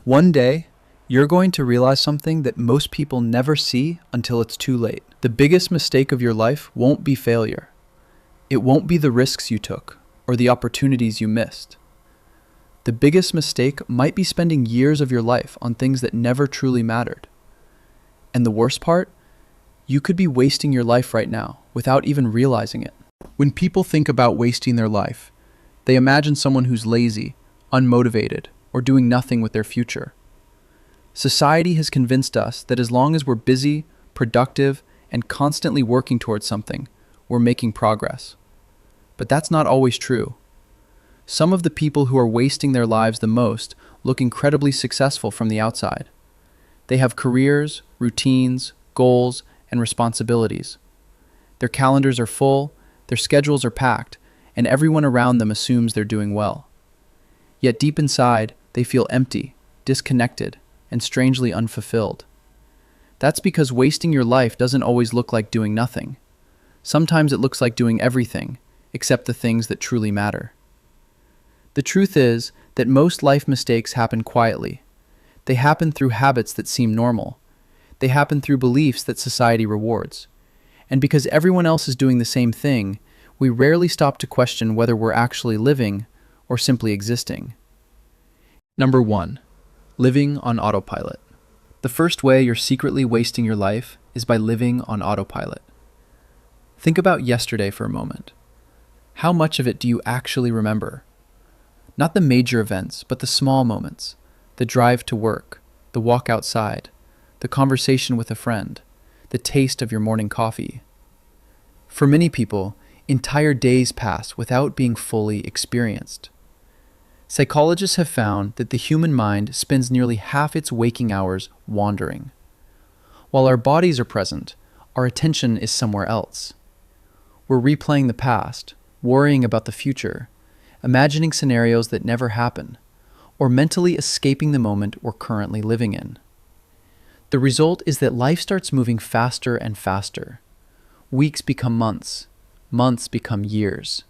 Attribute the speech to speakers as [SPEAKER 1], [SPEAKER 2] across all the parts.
[SPEAKER 1] One day, you're going to realize something that most people never see until it's too late. The biggest mistake of your life won't be failure. It won't be the risks you took or the opportunities you missed. The biggest mistake might be spending years of your life on things that never truly mattered. And the worst part? You could be wasting your life right now without even realizing it. When people think about wasting their life, they imagine someone who's lazy, unmotivated, or doing nothing with their future. Society has convinced us that as long as we're busy, productive, and constantly working towards something, we're making progress. But that's not always true. Some of the people who are wasting their lives the most look incredibly successful from the outside. They have careers, routines, goals, and responsibilities. Their calendars are full, their schedules are packed, and everyone around them assumes they're doing well. Yet deep inside, they feel empty, disconnected, and strangely unfulfilled. That's because wasting your life doesn't always look like doing nothing. Sometimes it looks like doing everything, except the things that truly matter. The truth is that most life mistakes happen quietly. They happen through habits that seem normal. They happen through beliefs that society rewards. And because everyone else is doing the same thing, we rarely stop to question whether we're actually living or simply existing. Number 1. Living on autopilot. The first way you're secretly wasting your life is by living on autopilot. Think about yesterday for a moment. How much of it do you actually remember? Not the major events, but the small moments. The drive to work, the walk outside, the conversation with a friend, the taste of your morning coffee. For many people, entire days pass without being fully experienced. Psychologists have found that the human mind spends nearly half its waking hours wandering. While our bodies are present, our attention is somewhere else. We're replaying the past, worrying about the future, imagining scenarios that never happen, or mentally escaping the moment we're currently living in. The result is that life starts moving faster and faster. Weeks become months, months become years.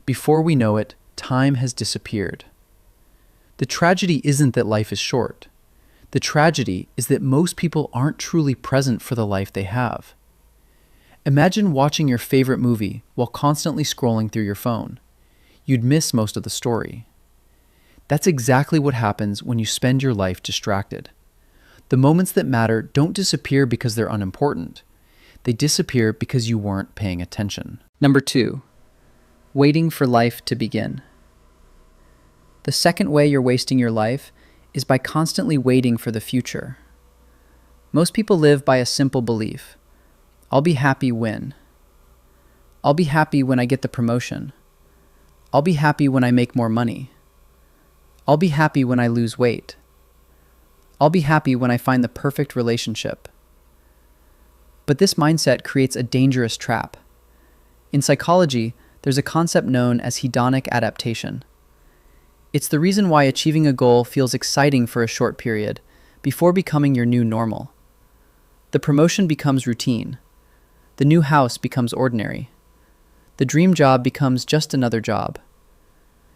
[SPEAKER 1] Before we know it, time has disappeared. The tragedy isn't that life is short. The tragedy is that most people aren't truly present for the life they have. Imagine watching your favorite movie while constantly scrolling through your phone. You'd miss most of the story. That's exactly what happens when you spend your life distracted. The moments that matter don't disappear because they're unimportant. They disappear because you weren't paying attention. Number 2. Waiting for life to begin. The second way you're wasting your life is by constantly waiting for the future. Most people live by a simple belief. I'll be happy when. I'll be happy when I get the promotion. I'll be happy when I make more money. I'll be happy when I lose weight. I'll be happy when I find the perfect relationship. But this mindset creates a dangerous trap. In psychology, there's a concept known as hedonic adaptation. It's the reason why achieving a goal feels exciting for a short period before becoming your new normal. The promotion becomes routine. The new house becomes ordinary. The dream job becomes just another job.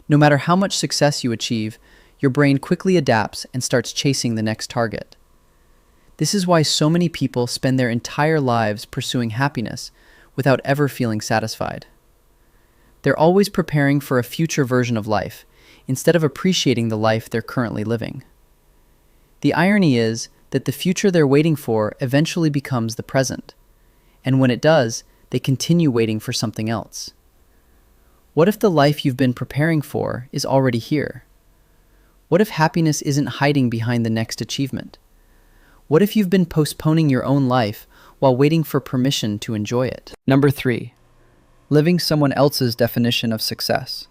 [SPEAKER 1] No matter how much success you achieve, your brain quickly adapts and starts chasing the next target. This is why so many people spend their entire lives pursuing happiness without ever feeling satisfied. They're always preparing for a future version of life, instead of appreciating the life they're currently living. The irony is that the future they're waiting for eventually becomes the present, and when it does, they continue waiting for something else. What if the life you've been preparing for is already here? What if happiness isn't hiding behind the next achievement? What if you've been postponing your own life while waiting for permission to enjoy it? Number 3. Living someone else's definition of success.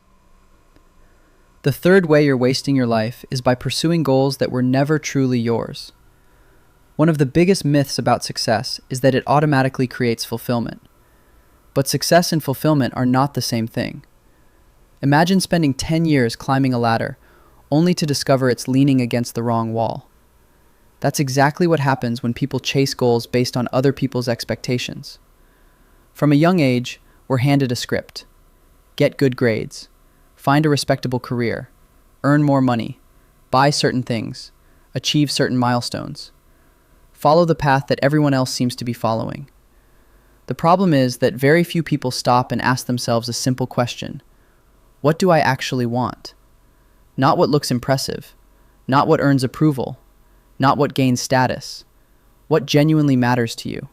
[SPEAKER 1] The third way you're wasting your life is by pursuing goals that were never truly yours. One of the biggest myths about success is that it automatically creates fulfillment. But success and fulfillment are not the same thing. Imagine spending 10 years climbing a ladder, only to discover it's leaning against the wrong wall. That's exactly what happens when people chase goals based on other people's expectations. From a young age, we're handed a script. Get good grades. Find a respectable career. Earn more money. Buy certain things. achieve certain milestones, follow the path that everyone else seems to be following. The problem is that very few people stop and ask themselves a simple question: what do I actually want? Not what looks impressive, not what earns approval, not what gains status. What genuinely matters to you?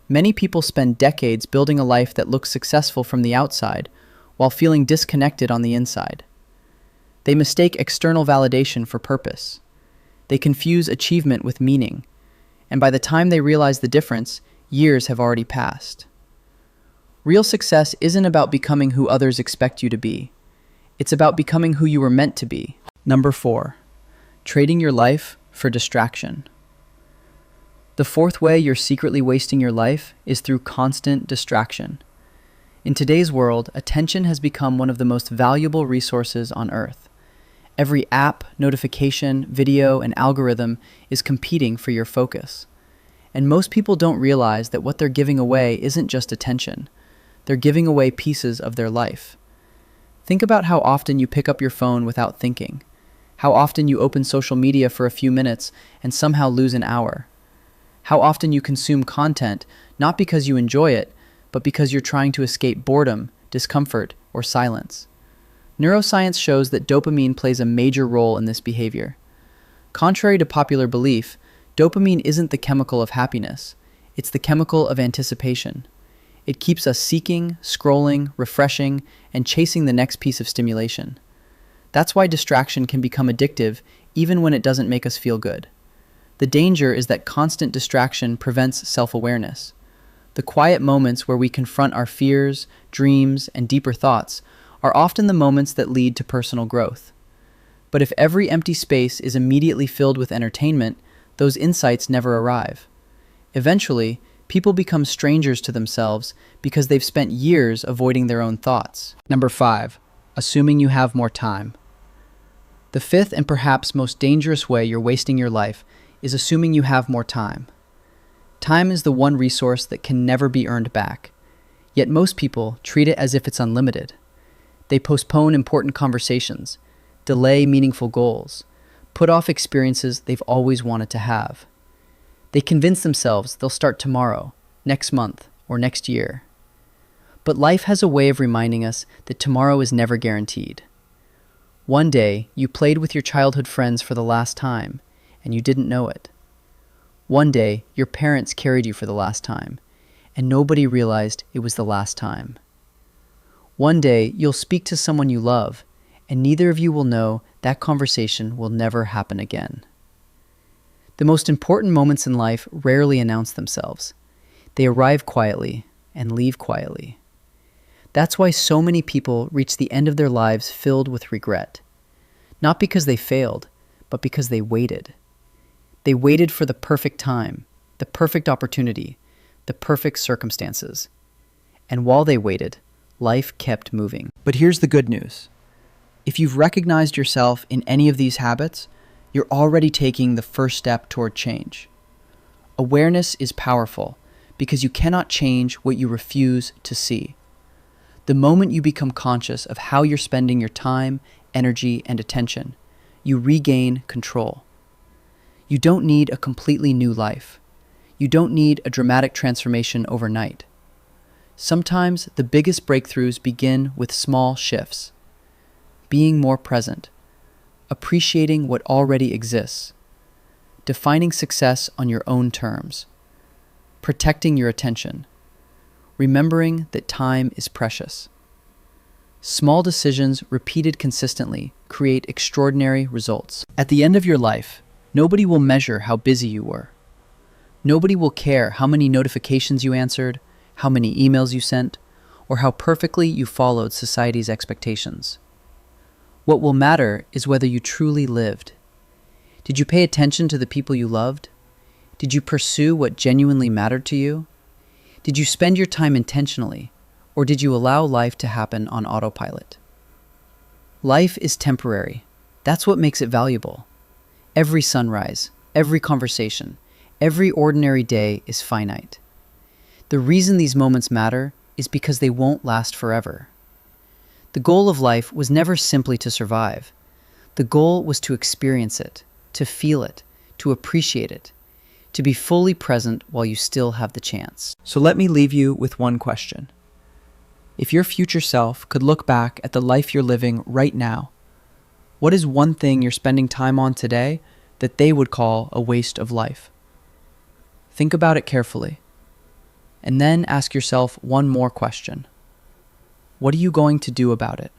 [SPEAKER 1] Many people spend decades building a life that looks successful from the outside while feeling disconnected on the inside. They mistake external validation for purpose. They confuse achievement with meaning, and by the time they realize the difference, years have already passed. Real success isn't about becoming who others expect you to be. It's about becoming who you were meant to be. Number 4, trading your life for distraction. The fourth way you're secretly wasting your life is through constant distraction. In today's world, attention has become one of the most valuable resources on earth. Every app, notification, video, and algorithm is competing for your focus. And most people don't realize that what they're giving away isn't just attention. They're giving away pieces of their life. Think about how often you pick up your phone without thinking. How often you open social media for a few minutes and somehow lose an hour. How often you consume content, not because you enjoy it, but because you're trying to escape boredom, discomfort, or silence. Neuroscience shows that dopamine plays a major role in this behavior. Contrary to popular belief, dopamine isn't the chemical of happiness. It's the chemical of anticipation. It keeps us seeking, scrolling, refreshing, and chasing the next piece of stimulation. That's why distraction can become addictive even when it doesn't make us feel good. The danger is that constant distraction prevents self-awareness. The quiet moments where we confront our fears, dreams, and deeper thoughts are often the moments that lead to personal growth. But if every empty space is immediately filled with entertainment, those insights never arrive. Eventually, people become strangers to themselves because they've spent years avoiding their own thoughts. Number 5, assuming you have more time. The fifth and perhaps most dangerous way you're wasting your life is assuming you have more time. Time is the one resource that can never be earned back. Yet most people treat it as if it's unlimited. They postpone important conversations, delay meaningful goals, put off experiences they've always wanted to have. They convince themselves they'll start tomorrow, next month, or next year. But life has a way of reminding us that tomorrow is never guaranteed. One day, you played with your childhood friends for the last time, and you didn't know it. One day, your parents carried you for the last time, and nobody realized it was the last time. One day, you'll speak to someone you love, and neither of you will know that conversation will never happen again. The most important moments in life rarely announce themselves. They arrive quietly and leave quietly. That's why so many people reach the end of their lives filled with regret. Not because they failed, but because they waited. They waited for the perfect time, the perfect opportunity, the perfect circumstances. And while they waited, life kept moving. But here's the good news. If you've recognized yourself in any of these habits, you're already taking the first step toward change. Awareness is powerful because you cannot change what you refuse to see. The moment you become conscious of how you're spending your time, energy, and attention, you regain control. You don't need a completely new life. You don't need a dramatic transformation overnight. Sometimes the biggest breakthroughs begin with small shifts. Being more present, appreciating what already exists, defining success on your own terms, protecting your attention, remembering that time is precious. Small decisions repeated consistently create extraordinary results. At the end of your life, nobody will measure how busy you were. Nobody will care how many notifications you answered, how many emails you sent, or how perfectly you followed society's expectations. What will matter is whether you truly lived. Did you pay attention to the people you loved? Did you pursue what genuinely mattered to you? Did you spend your time intentionally, or did you allow life to happen on autopilot? Life is temporary. That's what makes it valuable. Every sunrise, every conversation, every ordinary day is finite. The reason these moments matter is because they won't last forever. The goal of life was never simply to survive. The goal was to experience it,
[SPEAKER 2] to feel it, to appreciate it, to be fully present while you still have the chance.
[SPEAKER 1] So let me leave you with one question. If your future self could look back at the life you're living right now, what is one thing you're spending time on today that they would call a waste of life? Think about it carefully. And then ask yourself one more question. What are you going to do about it?